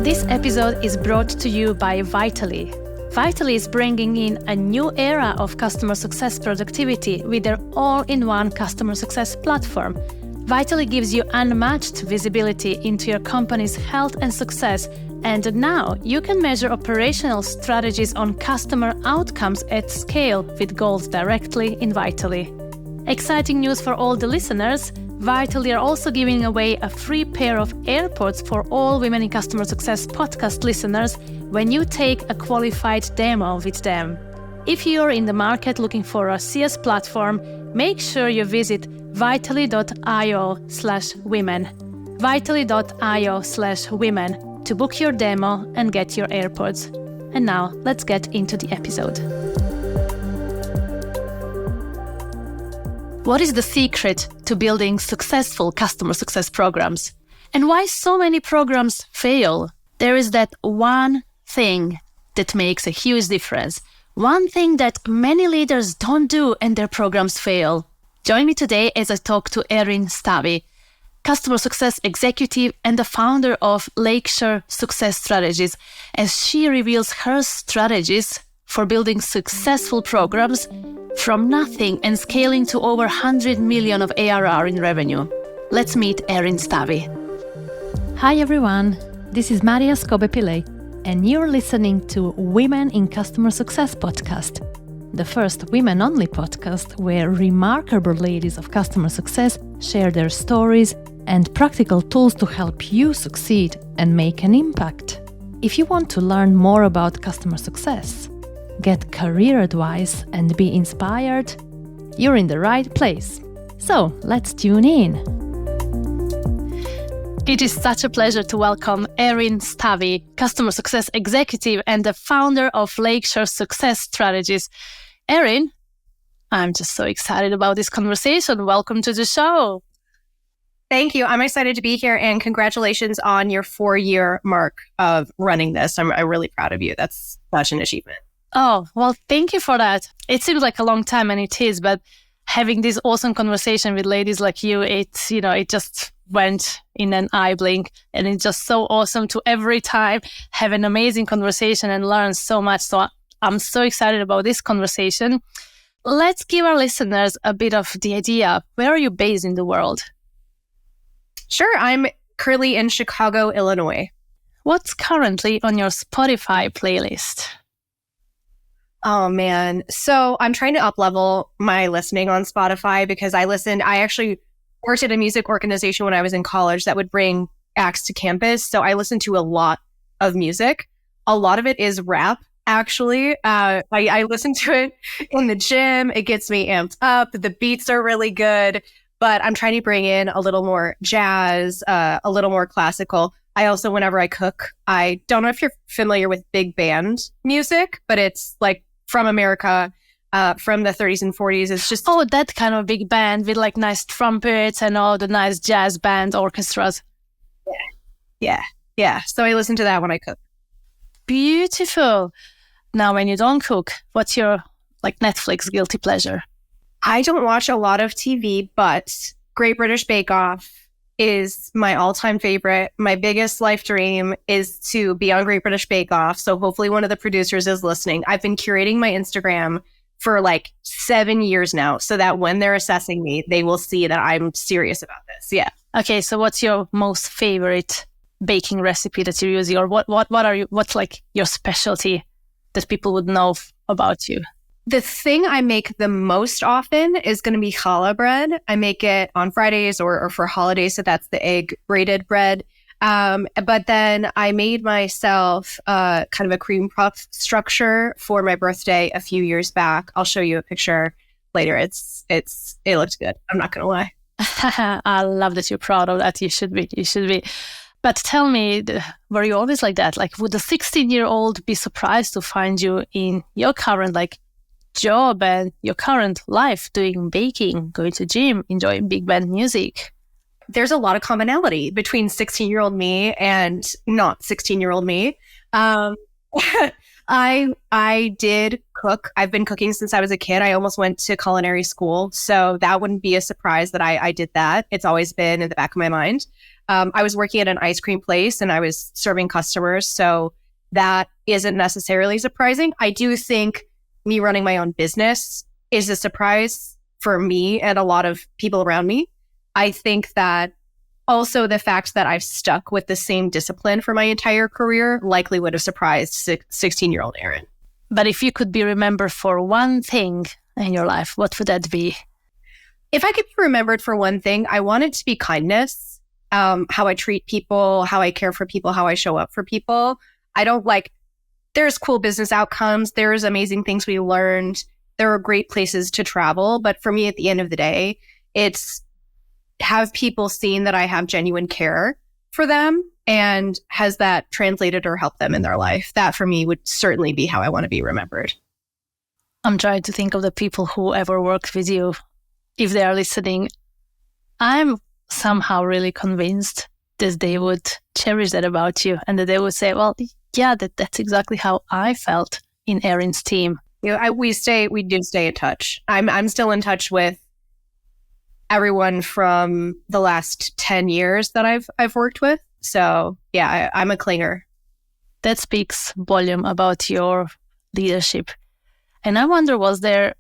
This episode is brought to you by Vitally. Vitally is bringing in a new era of customer success productivity with their all-in-one customer success platform. Vitally gives you unmatched visibility into your company's health and success, and now you can measure operational strategies on customer outcomes at scale with goals directly in Vitally. Exciting news for all the listeners! Vitally are also giving away a free pair of AirPods for all Women in Customer Success podcast listeners when you take a qualified demo with them. If you're in the market looking for a CS platform, make sure you visit vitally.io/women. vitally.io/women to book your demo and get your AirPods. And now let's get into the episode. What is the secret to building successful customer success programs? And why so many programs fail? There is that one thing that makes a huge difference. One thing that many leaders don't do and their programs fail. Join me today as I talk to Erin Stavi, customer success executive and the founder of Lakeshore Success Strategies, as she reveals her strategies for building successful programs from nothing and scaling to over 100 million of ARR in revenue. Let's meet Erin Stavi. Hi everyone, this is Maria Scobe-Pillay, and you're listening to Women in Customer Success podcast, the first women-only podcast where remarkable ladies of customer success share their stories and practical tools to help you succeed and make an impact. If you want to learn more about customer success, get career advice and be inspired, you're in the right place. So let's tune in. It is such a pleasure to welcome Erin Stavi, customer success executive and the founder of Lakeshore Success Strategies. Erin, I'm just so excited about this conversation. Welcome to the show. Thank you. I'm excited to be here, and congratulations on your 4-year mark of running this. I'm really proud of you. That's such an achievement. Oh, well, thank you for that. It seems like a long time, and it is, but having this awesome conversation with ladies like you, it just went in an eye blink, and it's just so awesome to every time have an amazing conversation and learn so much. So I'm so excited about this conversation. Let's give our listeners a bit of the idea. Where are you based in the world? Sure. I'm currently in Chicago, Illinois. What's currently on your Spotify playlist? Oh, man. So I'm trying to up-level my listening on Spotify because I actually worked at a music organization when I was in college that would bring acts to campus. So I listened to a lot of music. A lot of it is rap, actually. I listen to it in the gym. It gets me amped up. The beats are really good. But I'm trying to bring in a little more jazz, a little more classical. I also, whenever I cook, I don't know if you're familiar with big band music, but it's like from America, from the 30s and 40s. It's just... Oh, that kind of big band with like nice trumpets and all the nice jazz band orchestras. Yeah. So I listen to that when I cook. Beautiful. Now, when you don't cook, what's your like Netflix guilty pleasure? I don't watch a lot of TV, but Great British Bake Off is my all-time favorite. My biggest life dream is to be on Great British Bake Off. So hopefully one of the producers is listening. I've been curating my Instagram for like 7 years now, so that when they're assessing me, they will see that I'm serious about this. Yeah. Okay. So what's your most favorite baking recipe that you're using, or what's like your specialty that people would know about you? The thing I make the most often is going to be challah bread. I make it on Fridays or for holidays, so that's the egg braided bread. But then I made myself kind of a cream puff structure for my birthday a few years back. I'll show you a picture later. It looked good. I'm not going to lie. I love that you're proud of that. You should be. But tell me, were you always like that? Like, would a 16-year-old be surprised to find you in your current job and your current life doing baking, going to gym, enjoying big band music? There's a lot of commonality between 16-year-old me and not 16-year-old me. I did cook. I've been cooking since I was a kid. I almost went to culinary school, so that wouldn't be a surprise that I did that. It's always been in the back of my mind. I was working at an ice cream place and I was serving customers. So that isn't necessarily surprising. I do think me running my own business is a surprise for me and a lot of people around me. I think that also the fact that I've stuck with the same discipline for my entire career likely would have surprised 16-year-old Erin. But if you could be remembered for one thing in your life, what would that be? If I could be remembered for one thing, I want it to be kindness, how I treat people, how I care for people, how I show up for people. There's cool business outcomes. There's amazing things we learned. There are great places to travel. But for me, at the end of the day, it's have people seen that I have genuine care for them, and has that translated or helped them in their life. That for me would certainly be how I want to be remembered. I'm trying to think of the people who ever worked with you. If they are listening, I'm somehow really convinced that they would cherish that about you, and that they would say, well, yeah, that's exactly how I felt in Erin's team. We do stay in touch. I'm still in touch with everyone from the last 10 years that I've worked with. So yeah, I'm a clinger. That speaks volume about your leadership. And I wonder, was there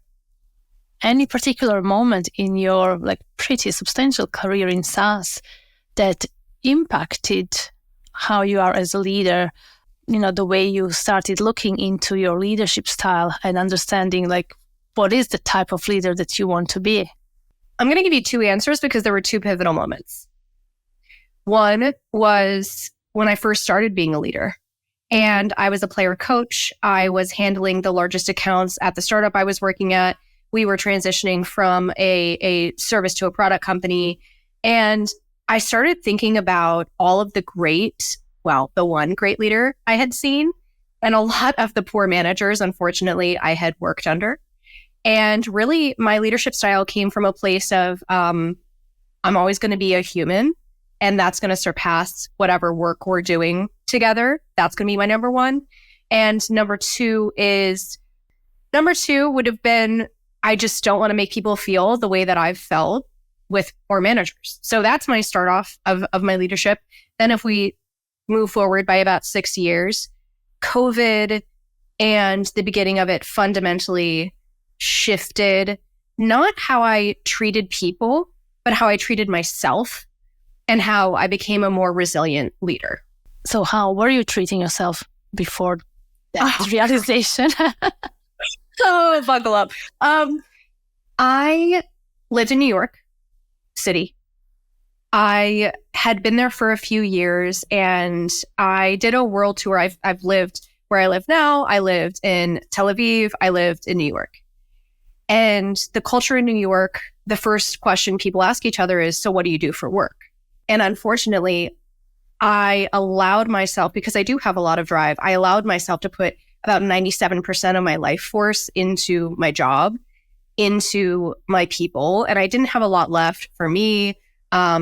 any particular moment in your pretty substantial career in SaaS that impacted how you are as a leader? The way you started looking into your leadership style and understanding what is the type of leader that you want to be? I'm going to give you two answers because there were two pivotal moments. One was when I first started being a leader, and I was a player coach. I was handling the largest accounts at the startup I was working at. We were transitioning from a service to a product company. And I started thinking about all of the one great leader I had seen, and a lot of the poor managers, unfortunately, I had worked under. And really, my leadership style came from a place of, I'm always going to be a human, and that's going to surpass whatever work we're doing together. That's going to be my number one. And number two would have been, I just don't want to make people feel the way that I've felt with poor managers. So that's my start off of my leadership. Then if we move forward by about 6 years, COVID and the beginning of it fundamentally shifted not how I treated people, but how I treated myself and how I became a more resilient leader. So how were you treating yourself before that realization? Oh, buckle up. I lived in New York City. I had been there for a few years, and I did a world tour. I've lived where I live now. I lived in Tel Aviv. I lived in New York. And the culture in New York, the first question people ask each other is, so what do you do for work? And unfortunately, I allowed myself, because I do have a lot of drive, I allowed myself to put about 97% of my life force into my job, into my people. And I didn't have a lot left for me,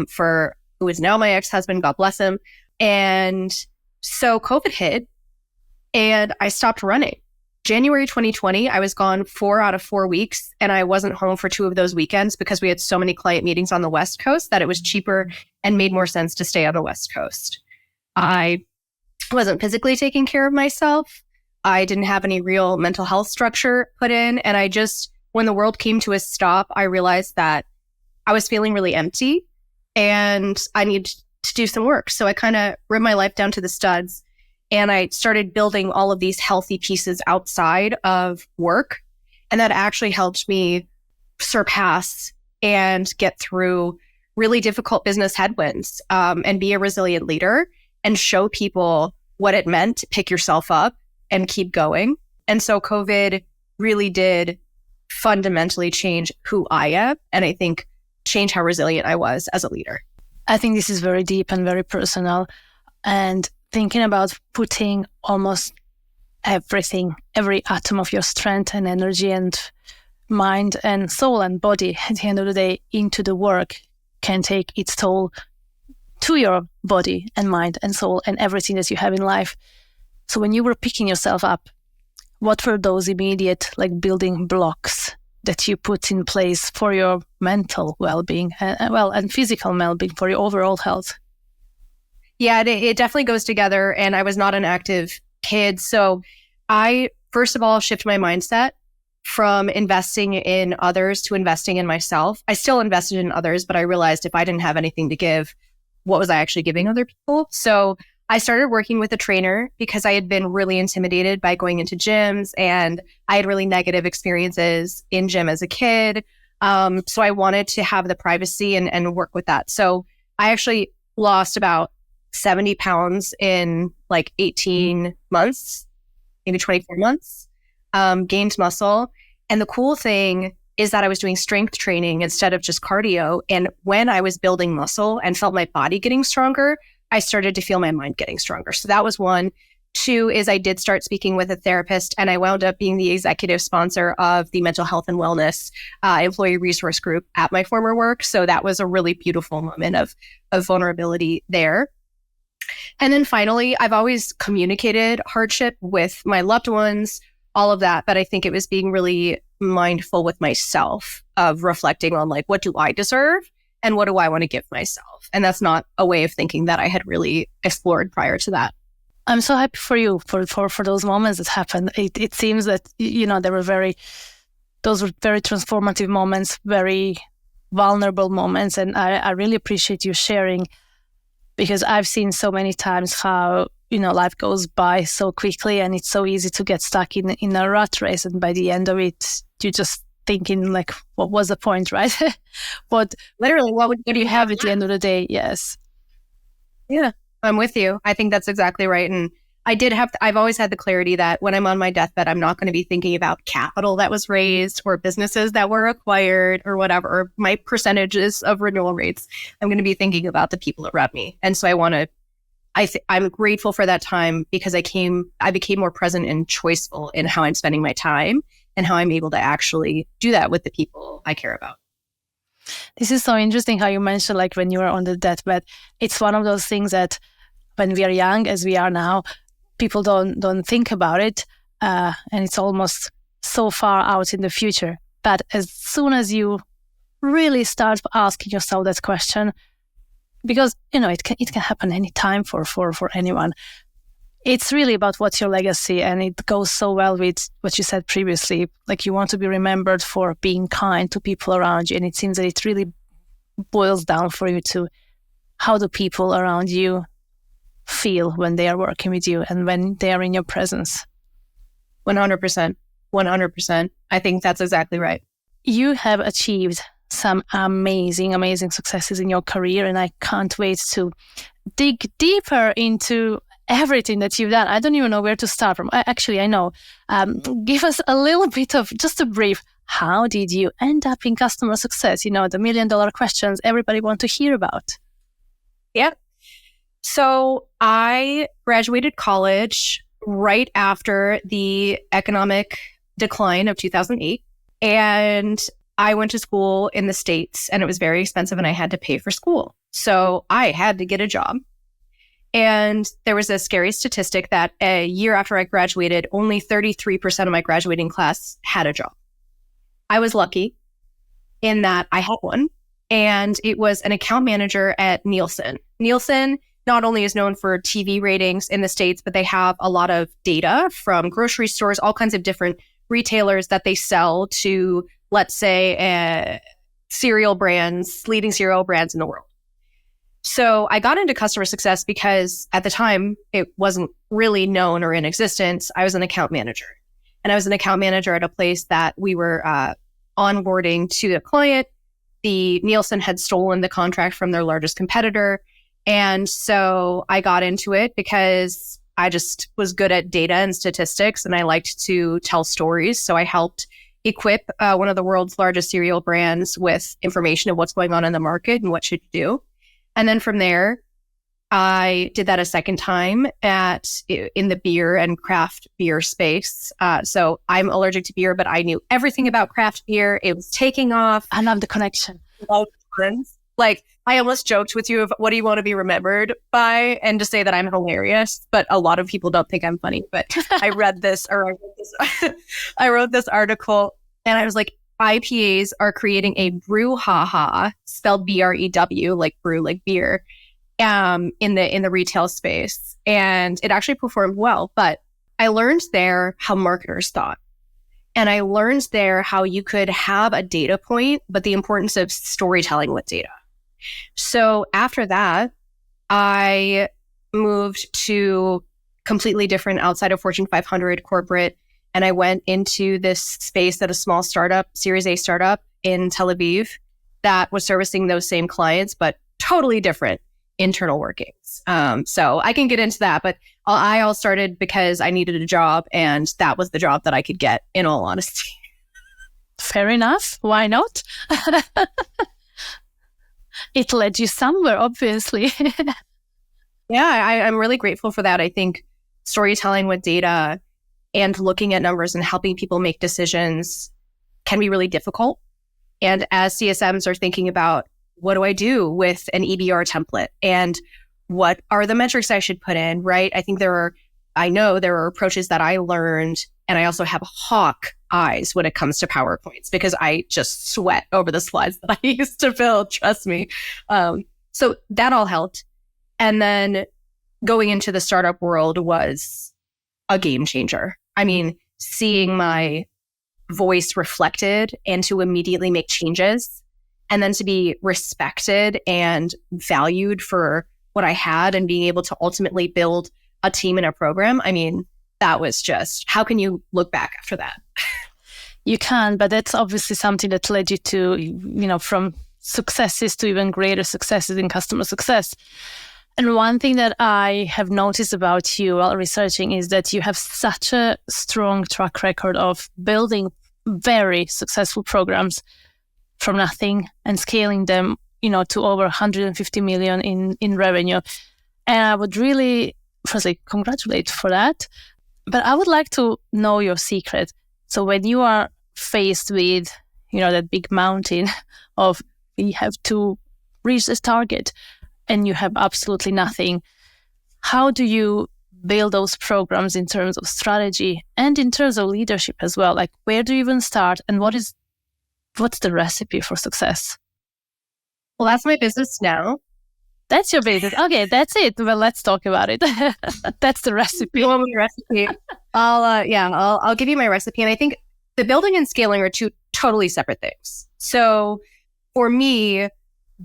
for who is now my ex-husband, God bless him. And so COVID hit and I stopped running. January 2020, I was gone 4 out of 4 weeks, and I wasn't home for 2 of those weekends because we had so many client meetings on the West Coast that it was cheaper and made more sense to stay on the West Coast. I wasn't physically taking care of myself. I didn't have any real mental health structure put in. And I just, when the world came to a stop, I realized that I was feeling really empty and I needed to do some work. So I kind of ripped my life down to the studs. And I started building all of these healthy pieces outside of work. And that actually helped me surpass and get through really difficult business headwinds, and be a resilient leader and show people what it meant to pick yourself up and keep going. And so COVID really did fundamentally change who I am. And I think change how resilient I was as a leader. I think this is very deep and very personal. And thinking about putting almost everything, every atom of your strength and energy and mind and soul and body at the end of the day into the work can take its toll to your body and mind and soul and everything that you have in life. So when you were picking yourself up, what were those immediate building blocks that you put in place for your mental well-being and physical well-being, for your overall health? Yeah, it definitely goes together. And I was not an active kid. So I, first of all, shift my mindset from investing in others to investing in myself. I still invested in others, but I realized if I didn't have anything to give, what was I actually giving other people? So I started working with a trainer because I had been really intimidated by going into gyms, and I had really negative experiences in gym as a kid. So I wanted to have the privacy and work with that. So I actually lost about 70 pounds in like 18 months, maybe 24 months, gained muscle. And the cool thing is that I was doing strength training instead of just cardio. And when I was building muscle and felt my body getting stronger, I started to feel my mind getting stronger. So that was one. Two is I did start speaking with a therapist, and I wound up being the executive sponsor of the mental health and wellness employee resource group at my former work. So that was a really beautiful moment of vulnerability there. And then finally, I've always communicated hardship with my loved ones, all of that. But I think it was being really mindful with myself of reflecting on like, what do I deserve and what do I want to give myself? And that's not a way of thinking that I had really explored prior to that. I'm so happy for you for those moments that happened. It seems that, those were very transformative moments, very vulnerable moments. And I really appreciate you sharing, because I've seen so many times how, life goes by so quickly and it's so easy to get stuck in a rat race. And by the end of it, you're just thinking like, what was the point, right? But literally, what do you have at the end of the day? Yes. Yeah. I'm with you. I think that's exactly right. And I've always had the clarity that when I'm on my deathbed, I'm not going to be thinking about capital that was raised or businesses that were acquired or whatever, or my percentages of renewal rates. I'm going to be thinking about the people around me. And so I'm grateful for that time because I became more present and choiceful in how I'm spending my time and how I'm able to actually do that with the people I care about. This is so interesting how you mentioned like when you were on the deathbed. It's one of those things that when we are young, as we are now, people don't think about it, and it's almost so far out in the future. But as soon as you really start asking yourself that question, because it can happen anytime for anyone. It's really about what's your legacy, and it goes so well with what you said previously. Like you want to be remembered for being kind to people around you, and it seems that it really boils down for you to how do people around you feel when they are working with you and when they are in your presence. 100%. 100%. I think that's exactly right. You have achieved some amazing, amazing successes in your career, and I can't wait to dig deeper into everything that you've done. I don't even know where to start from. I know. Give us a little bit of just a brief. How did you end up in customer success? The $1 million questions everybody wants to hear about. Yeah. So I graduated college right after the economic decline of 2008. And I went to school in the States, and it was very expensive and I had to pay for school. So I had to get a job. And there was a scary statistic that a year after I graduated, only 33% of my graduating class had a job. I was lucky in that I had one, and it was an account manager at Nielsen. Nielsen not only is known for TV ratings in the States, but they have a lot of data from grocery stores, all kinds of different retailers that they sell to, let's say, cereal brands, leading cereal brands in the world. So I got into customer success because at the time it wasn't really known or in existence. I was an account manager, and I was an account manager at a place that we were onboarding to a client. The Nielsen had stolen the contract from their largest competitor. And so I got into it because I just was good at data and statistics, and I liked to tell stories. So I helped equip one of the world's largest cereal brands with information of what's going on in the market and what should you do. And then from there, I did that a second time in the beer and craft beer space. So I'm allergic to beer, but I knew everything about craft beer. It was taking off. I love the connection. Like, I almost joked with you of what do you want to be remembered by, and to say that I'm hilarious, but a lot of people don't think I'm funny. But I wrote this article, and I was like, IPAs are creating a brouhaha, spelled BREW, like brew, like beer, in the retail space, and it actually performed well. But I learned there how marketers thought. And I learned there how you could have a data point, but the importance of storytelling with data. So after that, I moved to completely different outside of Fortune 500 corporate. And I went into this space at a small startup, Series A startup in Tel Aviv that was servicing those same clients, but totally different internal workings. So I can get into that, but I all started because I needed a job, and that was the job that I could get, in all honesty. Fair enough. Why not? It led you somewhere, obviously. Yeah, I'm really grateful for that. I think storytelling with data and looking at numbers and helping people make decisions can be really difficult. And as CSMs are thinking about, what do I do with an EBR template? And what are the metrics I should put in, right? I know there are approaches that I learned, and I also have hawk eyes when it comes to PowerPoints, because I just sweat over the slides that I used to build, trust me. So that all helped. And then going into the startup world was a game changer. I mean, seeing my voice reflected and to immediately make changes, and then to be respected and valued for what I had, and being able to ultimately build a team and a program. I mean, that was just, how can you look back after that? You can, but that's obviously something that led you to, from successes to even greater successes in customer success. And one thing that I have noticed about you while researching is that you have such a strong track record of building very successful programs from nothing and scaling them, to over 150 million in revenue. And I would really, firstly, congratulate for that. But I would like to know your secret. So when you are faced with, that big mountain of, we have to reach this target, and you have absolutely nothing, how do you build those programs in terms of strategy and in terms of leadership as well? Like, where do you even start, and what's the recipe for success? Well, that's my business now. That's your business. Okay, that's it. Well, let's talk about it. That's the recipe. You want my recipe? I'll give you my recipe. And I think the building and scaling are two totally separate things. So for me,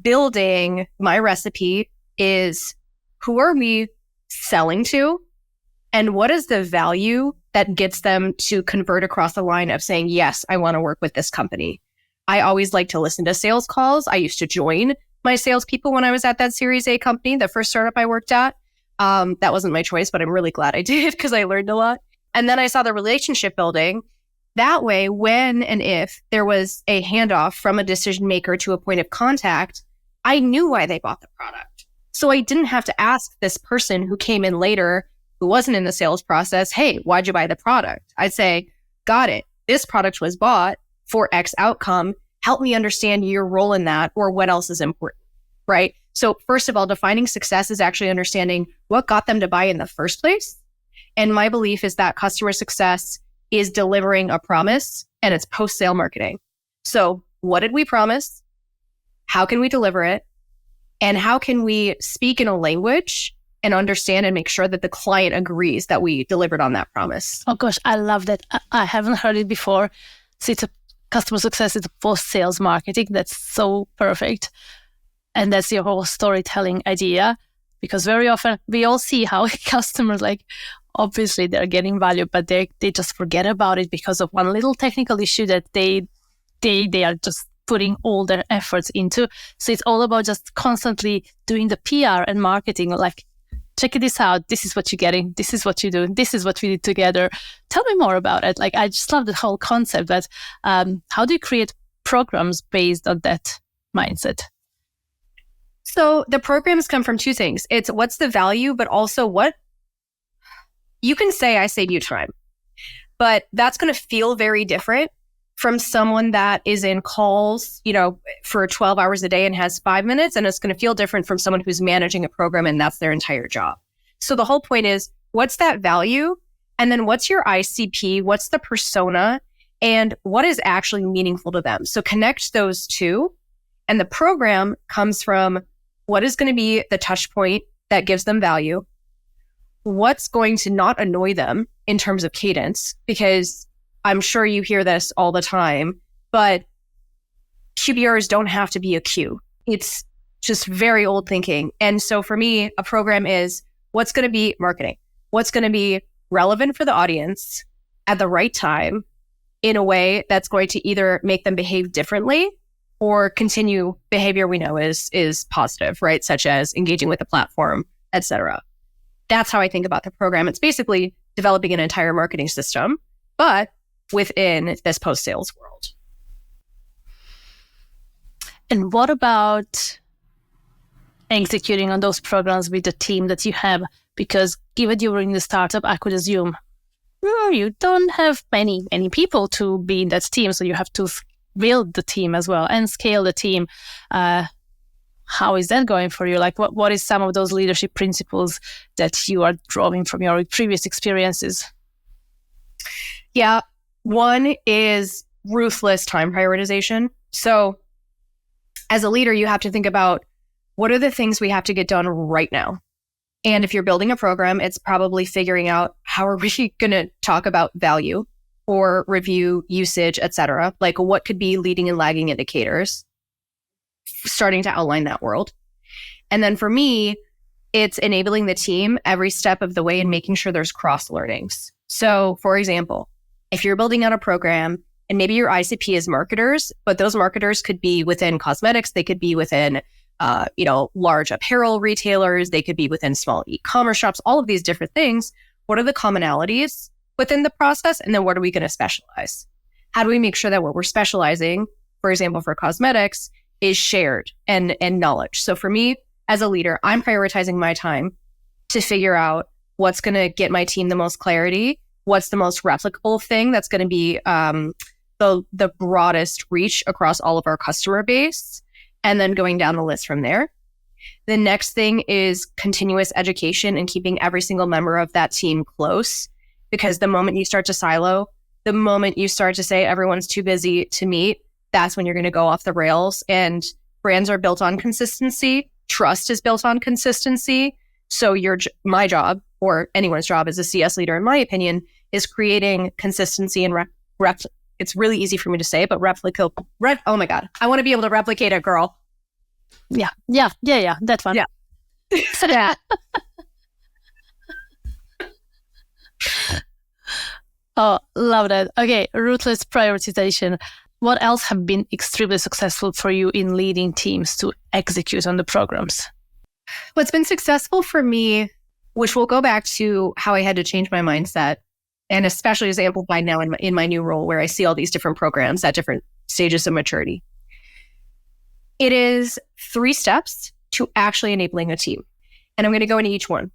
building, my recipe is, who are we selling to, and what is the value that gets them to convert across the line of saying, yes, I want to work with this company. I always like to listen to sales calls. I used to join my salespeople when I was at that Series A company, the first startup I worked at. That wasn't my choice, but I'm really glad I did, because I learned a lot. And then I saw the relationship building. That way, when and if there was a handoff from a decision maker to a point of contact, I knew why they bought the product. So I didn't have to ask this person who came in later, who wasn't in the sales process, hey, why'd you buy the product? I'd say, got it. This product was bought for X outcome. Help me understand your role in that, or what else is important, right? So first of all, defining success is actually understanding what got them to buy in the first place. And my belief is that customer success is delivering a promise, and it's post-sale marketing. So what did we promise? How can we deliver it? And how can we speak in a language and understand and make sure that the client agrees that we delivered on that promise? Oh gosh, I love that. I haven't heard it before. So it's a customer success, it's a post-sales marketing. That's so perfect. And that's your whole storytelling idea, because very often we all see how customers, obviously they're getting value, but they just forget about it because of one little technical issue that they are just putting all their efforts into. So it's all about just constantly doing the PR and marketing, check this out. This is what you're getting. This is what you do. This is what we did together. Tell me more about it. I just love the whole concept. But how do you create programs based on that mindset? So the programs come from two things. It's what's the value, but also what you can say, I save you time, but that's going to feel very different from someone that is in calls, for 12 hours a day and has 5 minutes. And it's going to feel different from someone who's managing a program and that's their entire job. So the whole point is, what's that value? And then what's your ICP? What's the persona? And what is actually meaningful to them? So connect those two. And the program comes from what is going to be the touch point that gives them value? What's going to not annoy them in terms of cadence? Because I'm sure you hear this all the time, but QBRs don't have to be a queue. It's just very old thinking. And so for me, a program is what's going to be marketing, what's going to be relevant for the audience at the right time in a way that's going to either make them behave differently or continue behavior we know is positive, right? Such as engaging with the platform, etc. That's how I think about the program. It's basically developing an entire marketing system, but within this post-sales world. And what about executing on those programs with the team that you have? Because given you're in the startup, I could assume you don't have many people to be in that team. So you have to build the team as well and scale the team. How is that going for you? Like what is some of those leadership principles that you are drawing from your previous experiences? Yeah. One is ruthless time prioritization. So as a leader, you have to think about what are the things we have to get done right now. And if you're building a program, it's probably figuring out how are we going to talk about value or review usage, et cetera. Like what could be leading and lagging indicators, starting to outline that world. And then for me, it's enabling the team every step of the way and making sure there's cross learnings. So for example, if you're building out a program and maybe your ICP is marketers, but those marketers could be within cosmetics, they could be within large apparel retailers, they could be within small e-commerce shops, all of these different things. What are the commonalities within the process? And then what are we going to specialize? How do we make sure that what we're specializing, for example, for cosmetics, is shared and knowledge? So for me, as a leader, I'm prioritizing my time to figure out what's going to get my team the most clarity, what's the most replicable thing that's going to be the broadest reach across all of our customer base, and then going down the list from there. The next thing is continuous education and keeping every single member of that team close, because the moment you start to silo, the moment you start to say everyone's too busy to meet, that's when you're going to go off the rails. And brands are built on consistency. Trust is built on consistency. So my job, or anyone's job as a CS leader, in my opinion, is creating consistency and it's really easy for me to say, but oh my God, I want to be able to replicate it, girl. Yeah, that one. Yeah. So that. Oh, love that. Okay, ruthless prioritization. What else have been extremely successful for you in leading teams to execute on the programs? What's been successful for me, which will go back to how I had to change my mindset, and especially as amplified now in my new role where I see all these different programs at different stages of maturity. It is 3 steps to actually enabling a team. And I'm going to go into each one.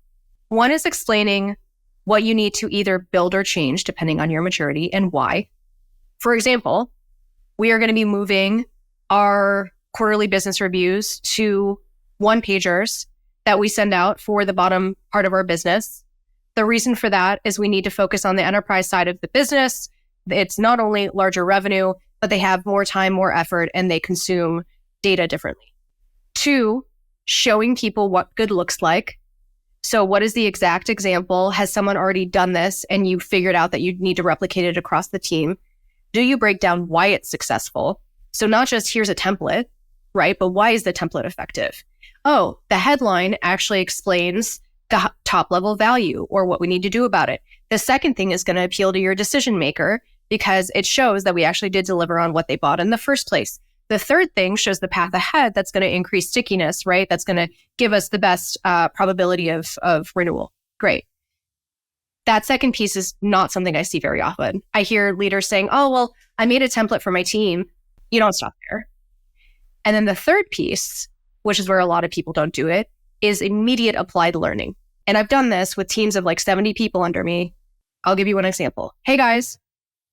One is explaining what you need to either build or change depending on your maturity and why. For example, we are going to be moving our quarterly business reviews to one-pagers that we send out for the bottom part of our business. The reason for that is we need to focus on the enterprise side of the business. It's not only larger revenue, but they have more time, more effort, and they consume data differently. 2, showing people what good looks like. So what is the exact example? Has someone already done this and you figured out that you need to replicate it across the team? Do you break down why it's successful? So not just here's a template, right? But why is the template effective? Oh, the headline actually explains the top level value or what we need to do about it. The second thing is going to appeal to your decision maker because it shows that we actually did deliver on what they bought in the first place. The third thing shows the path ahead that's going to increase stickiness, right? That's going to give us the best probability of renewal. Great. That second piece is not something I see very often. I hear leaders saying, oh, well, I made a template for my team. You don't stop there. And then the third piece, which is where a lot of people don't do it, is immediate applied learning. And I've done this with teams of like 70 people under me. I'll give you one example. Hey guys,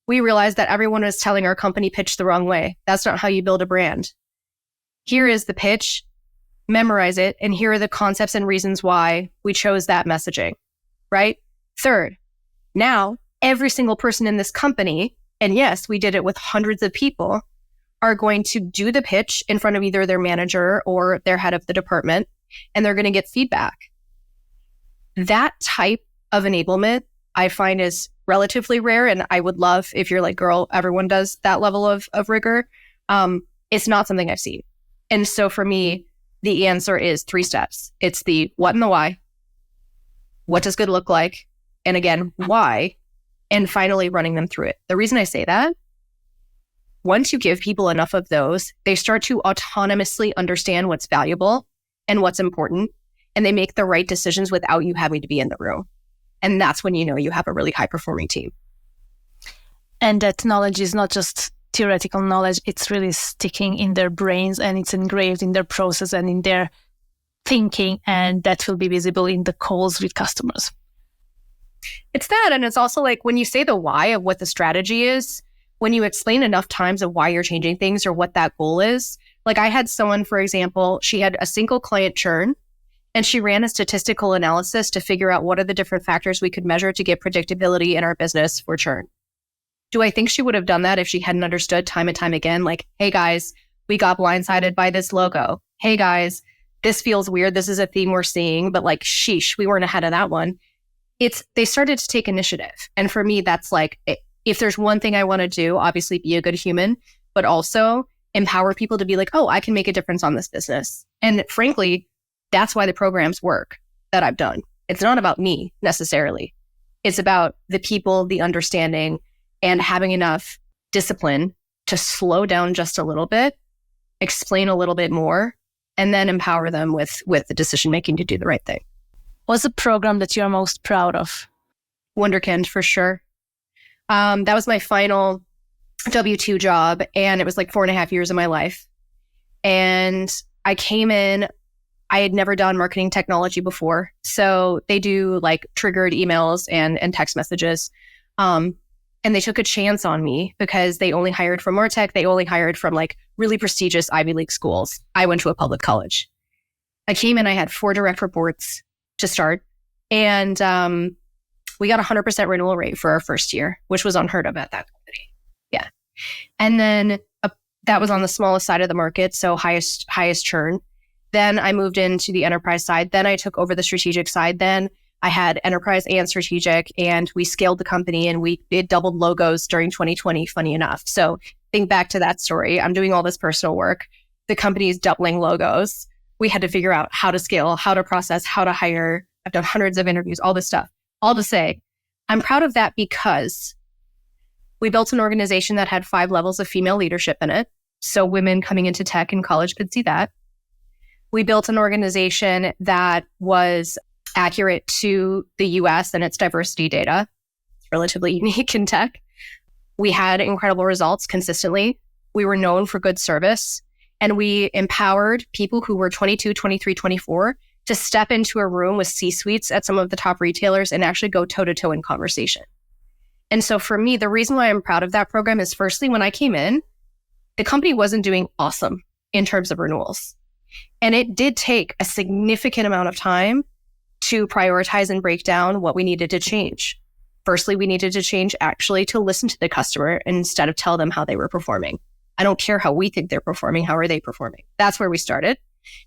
we realized that everyone was telling our company pitch the wrong way. That's not how you build a brand. Here is the pitch, memorize it, and here are the concepts and reasons why we chose that messaging, right? Third, now every single person in this company, and yes, we did it with hundreds of people, are going to do the pitch in front of either their manager or their head of the department, and they're going to get feedback. That type of enablement I find is relatively rare. And I would love if you're like, girl, everyone does that level of rigor. It's not something I've seen. And so for me, the answer is 3 steps. It's the what and the why. What does good look like? And again, why? And finally running them through it. The reason I say that, once you give people enough of those, they start to autonomously understand what's valuable and what's important, and they make the right decisions without you having to be in the room. And that's when you know you have a really high-performing team. And that knowledge is not just theoretical knowledge, it's really sticking in their brains and it's engraved in their process and in their thinking, and that will be visible in the calls with customers. It's that, and it's also like when you say the why of what the strategy is, when you explain enough times of why you're changing things or what that goal is. Like I had someone, for example, she had a single client churn, and she ran a statistical analysis to figure out what are the different factors we could measure to get predictability in our business for churn. Do I think she would have done that if she hadn't understood time and time again, like, hey guys, we got blindsided by this logo. Hey guys, this feels weird. This is a theme we're seeing, but like, sheesh, we weren't ahead of that one. They started to take initiative. And for me, that's like, if there's one thing I want to do, obviously be a good human, but also empower people to be like, oh, I can make a difference on this business. And frankly, that's why the programs work that I've done. It's not about me necessarily. It's about the people, the understanding, and having enough discipline to slow down just a little bit, explain a little bit more, and then empower them with the decision-making to do the right thing. What's the program that you're most proud of? Wunderkind, for sure. That was my final W-2 job, and it was like 4.5 years of my life. And I came in, I had never done marketing technology before. So they do like triggered emails and text messages. And they took a chance on me because they only hired from Martech. They only hired from like really prestigious Ivy League schools. I went to a public college. I came in, I had 4 direct reports to start. And we got a 100% renewal rate for our first year, which was unheard of at that company. Yeah. And then that was on the smallest side of the market. So highest churn. Then I moved into the enterprise side. Then I took over the strategic side. Then I had enterprise and strategic, and we scaled the company, and it doubled logos during 2020, funny enough. So think back to that story. I'm doing all this personal work. The company is doubling logos. We had to figure out how to scale, how to process, how to hire. I've done hundreds of interviews, all this stuff. All to say, I'm proud of that because we built an organization that had 5 levels of female leadership in it. So women coming into tech in college could see that. We built an organization that was accurate to the US and its diversity data. It's relatively unique in tech. We had incredible results consistently. We were known for good service, and we empowered people who were 22, 23, 24 to step into a room with C-suites at some of the top retailers and actually go toe-to-toe in conversation. And so for me, the reason why I'm proud of that program is firstly, when I came in, the company wasn't doing awesome in terms of renewals. And it did take a significant amount of time to prioritize and break down what we needed to change. Firstly, we needed to change actually to listen to the customer instead of tell them how they were performing. I don't care how we think they're performing. How are they performing? That's where we started.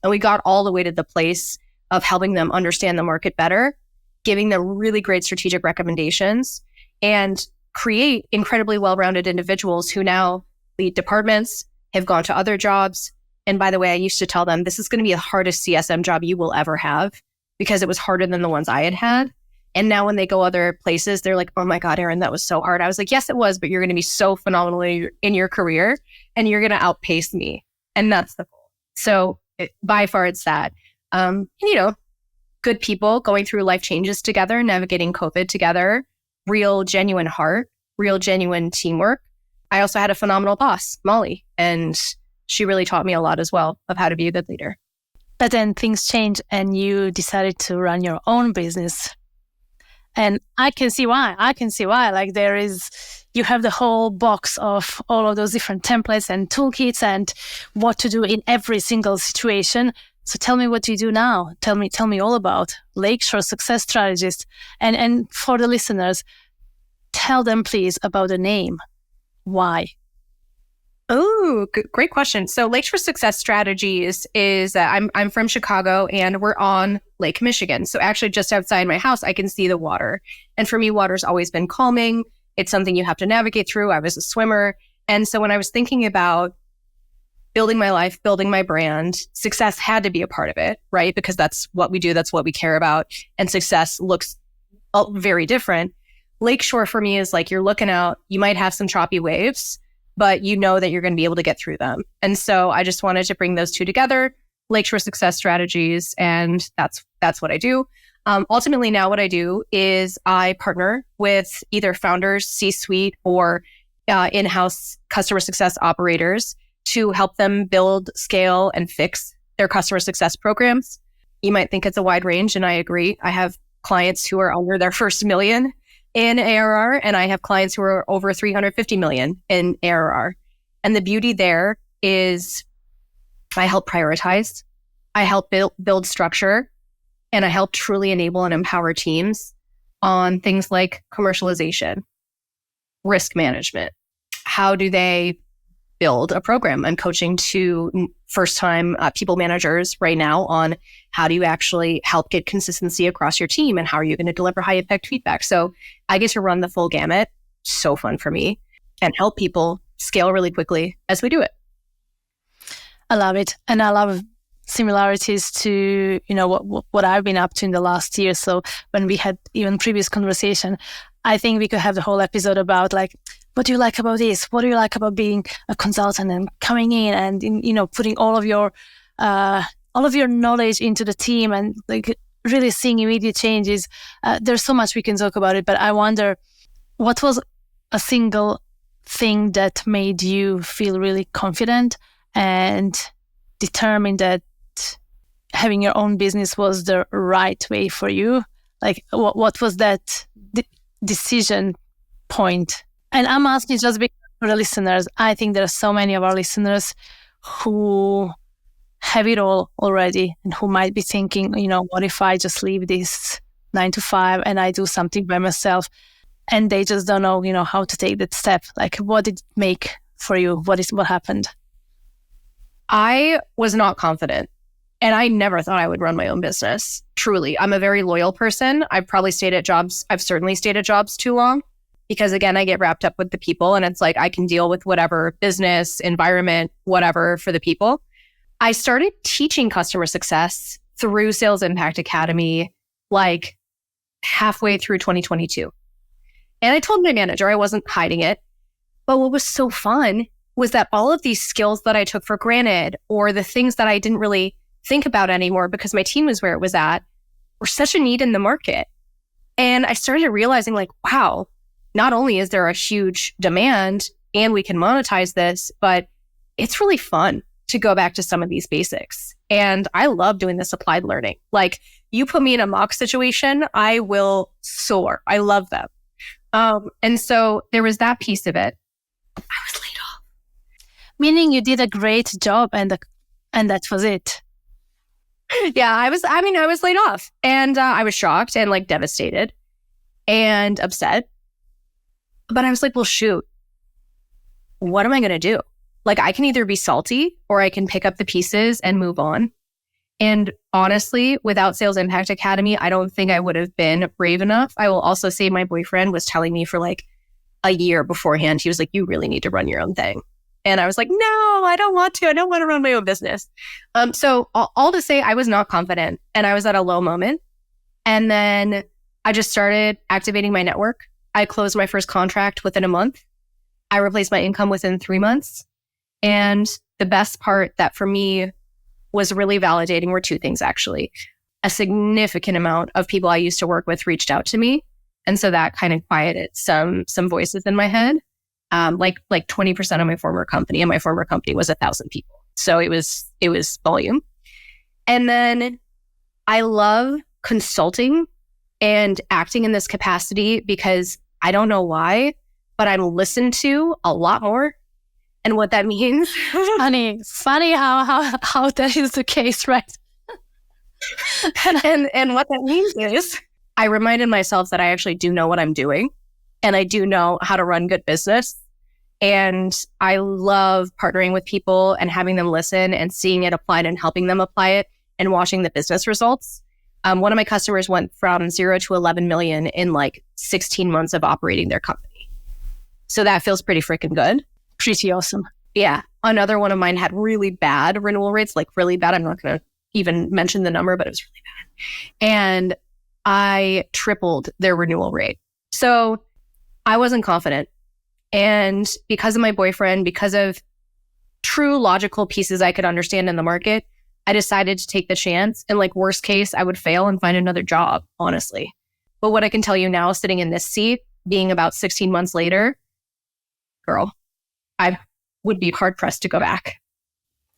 And we got all the way to the place of helping them understand the market better, giving them really great strategic recommendations, and create incredibly well-rounded individuals who now lead departments, have gone to other jobs. And by the way, I used to tell them, this is going to be the hardest CSM job you will ever have, because it was harder than the ones I had had. And now when they go other places, they're like, oh my God, Erin, that was so hard. I was like, yes, it was, but you're going to be so phenomenal in your career and you're going to outpace me. And that's the goal. So by far it's that. Good people going through life changes together, navigating COVID together, real genuine heart, real genuine teamwork. I also had a phenomenal boss, Molly, and she really taught me a lot as well of how to be a good leader. But then things changed and you decided to run your own business. And I can see why. Like you have the whole box of all of those different templates and toolkits and what to do in every single situation. So tell me, what do you do now? Tell me all about Lakeshore Success Strategies. And for the listeners, tell them please about the name. Why? Oh, great question. So Lakeshore Success Strategies is, I'm from Chicago and we're on Lake Michigan. So actually just outside my house, I can see the water. And for me, water's always been calming. It's something you have to navigate through. I was a swimmer. And so when I was thinking about building my life, building my brand, success had to be a part of it, right? Because that's what we do. That's what we care about. And success looks very different. Lakeshore for me is like, you're looking out, you might have some choppy waves, but you know that you're going to be able to get through them. And so I just wanted to bring those two together, Lakeshore Success Strategies, and that's what I do. Ultimately, now what I do is I partner with either founders, C-suite, or in-house customer success operators to help them build, scale, and fix their customer success programs. You might think it's a wide range, and I agree. I have clients who are under their first $1 million in ARR, and I have clients who are over 350 million in ARR. And the beauty there is I help prioritize, I help build structure, and I help truly enable and empower teams on things like commercialization, risk management. How do they build a program? I'm coaching to first-time people managers right now on how do you actually help get consistency across your team and how are you going to deliver high-impact feedback? So I get to run the full gamut. So fun for me, and help people scale really quickly as we do it. I love it. And I love similarities to, what I've been up to in the last year. So when we had even previous conversation, I think we could have the whole episode about like, what do you like about this? What do you like about being a consultant and coming in and, putting all of your knowledge into the team and like really seeing immediate changes? There's so much we can talk about it, but I wonder what was a single thing that made you feel really confident and determined that having your own business was the right way for you? Like what was that decision point? And I'm asking just because for the listeners, I think there are so many of our listeners who have it all already and who might be thinking, what if I just leave this 9 to 5 and I do something by myself, and they just don't know, how to take that step. Like, what did it make for you? What happened? I was not confident, and I never thought I would run my own business. Truly, I'm a very loyal person. I've certainly stayed at jobs too long. Because again, I get wrapped up with the people and it's like, I can deal with whatever business, environment, whatever for the people. I started teaching customer success through Sales Impact Academy, like halfway through 2022. And I told my manager, I wasn't hiding it. But what was so fun was that all of these skills that I took for granted, or the things that I didn't really think about anymore because my team was where it was at, were such a need in the market. And I started realizing like, wow, not only is there a huge demand and we can monetize this, but it's really fun to go back to some of these basics. And I love doing this applied learning. Like, you put me in a mock situation, I will soar. I love them. And so there was that piece of it. I was laid off. Meaning you did a great job and that was it. Yeah, I was laid off, and I was shocked and like devastated and upset. But I was like, well, shoot, what am I going to do? Like, I can either be salty or I can pick up the pieces and move on. And honestly, without Sales Impact Academy, I don't think I would have been brave enough. I will also say my boyfriend was telling me for like a year beforehand, he was like, you really need to run your own thing. And I was like, no, I don't want to. I don't want to run my own business. So all to say, I was not confident and I was at a low moment. And then I just started activating my network. I closed my first contract within a month. I replaced my income within 3 months. And the best part that for me was really validating were two things, actually. A significant amount of people I used to work with reached out to me. And so that kind of quieted some voices in my head. Like 20% of my former company, and my former company was 1,000 people. So it was volume. And then I love consulting and acting in this capacity because I don't know why, but I'm listened to a lot more. And what that means. Funny how that is the case, right? and what that means is I reminded myself that I actually do know what I'm doing, and I do know how to run good business. And I love partnering with people and having them listen and seeing it applied and helping them apply it and watching the business results. One of my customers went from 0 to 11 million in like 16 months of operating their company. So that feels pretty freaking good. Pretty awesome. Yeah. Another one of mine had really bad renewal rates, like really bad. I'm not going to even mention the number, but it was really bad. And I tripled their renewal rate. So I wasn't confident. And because of my boyfriend, because of true logical pieces I could understand in the market, I decided to take the chance. And like worst case, I would fail and find another job, honestly. But what I can tell you now, sitting in this seat, being about 16 months later, girl, I would be hard pressed to go back.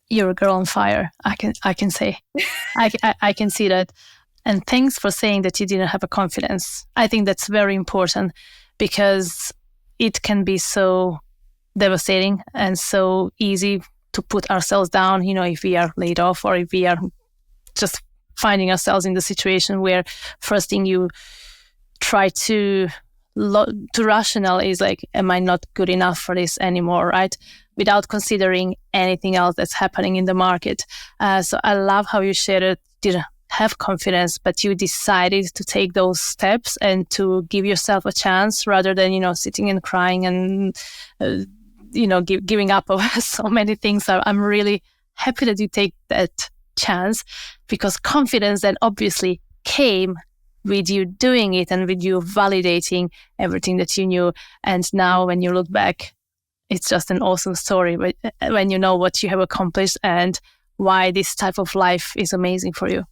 You're a girl on fire. I can say, I can see that. And thanks for saying that you didn't have a confidence. I think that's very important because it can be so devastating and so easy to put ourselves down, if we are laid off or if we are just finding ourselves in the situation where first thing you try to rational is like, am I not good enough for this anymore, right? Without considering anything else that's happening in the market. So I love how you shared it. Didn't have confidence, but you decided to take those steps and to give yourself a chance rather than, sitting and crying and, giving up of so many things. So I'm really happy that you take that chance because confidence then obviously came with you doing it and with you validating everything that you knew. And now when you look back, it's just an awesome story when you know what you have accomplished and why this type of life is amazing for you.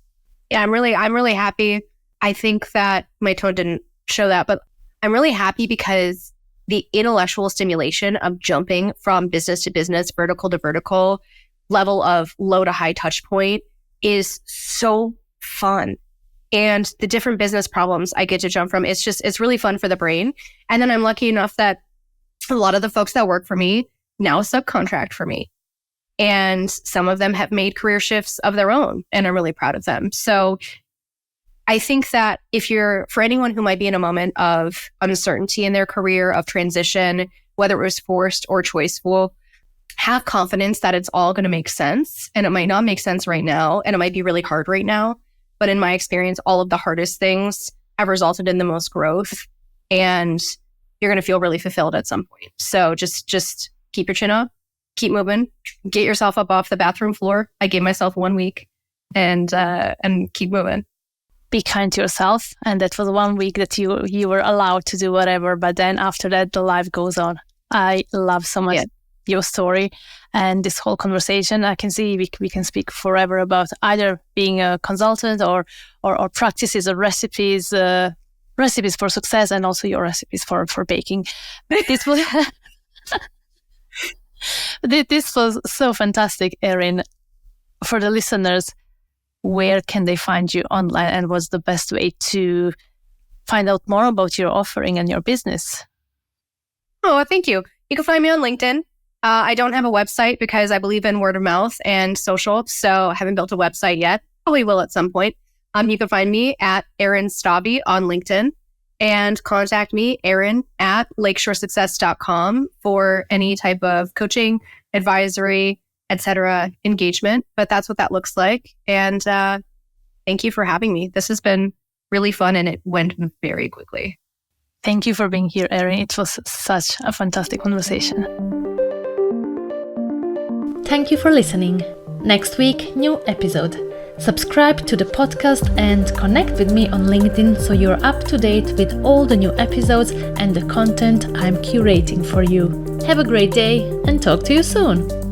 Yeah, I'm really happy. I think that my tone didn't show that, but I'm really happy because the intellectual stimulation of jumping from business to business, vertical to vertical, level of low to high touch point is so fun. And the different business problems I get to jump from, it's really fun for the brain. And then I'm lucky enough that a lot of the folks that work for me now subcontract for me. And some of them have made career shifts of their own, and I'm really proud of them. So I think that for anyone who might be in a moment of uncertainty in their career, of transition, whether it was forced or choiceful, have confidence that it's all going to make sense. And it might not make sense right now, and it might be really hard right now. But in my experience, all of the hardest things have resulted in the most growth, and you're going to feel really fulfilled at some point. So just keep your chin up. Keep moving, get yourself up off the bathroom floor. I gave myself 1 week and keep moving. Be kind to yourself. And that was 1 week that you were allowed to do whatever. But then after that, the life goes on. I love so much your story and this whole conversation. I can see we can speak forever about either being a consultant or practices or recipes for success and also your recipes for baking. This was... This was so fantastic, Erin. For the listeners, where can they find you online and what's the best way to find out more about your offering and your business? Oh, thank you. You can find me on LinkedIn. I don't have a website because I believe in word of mouth and social, so I haven't built a website yet. Probably will at some point. You can find me at Erin Stavi on LinkedIn. And contact me, Erin, at lakeshoresuccess.com for any type of coaching, advisory, etc. engagement. But that's what that looks like. And thank you for having me. This has been really fun and it went very quickly. Thank you for being here, Erin. It was such a fantastic conversation. Thank you for listening. Next week, new episode. Subscribe to the podcast and connect with me on LinkedIn so you're up to date with all the new episodes and the content I'm curating for you. Have a great day and talk to you soon!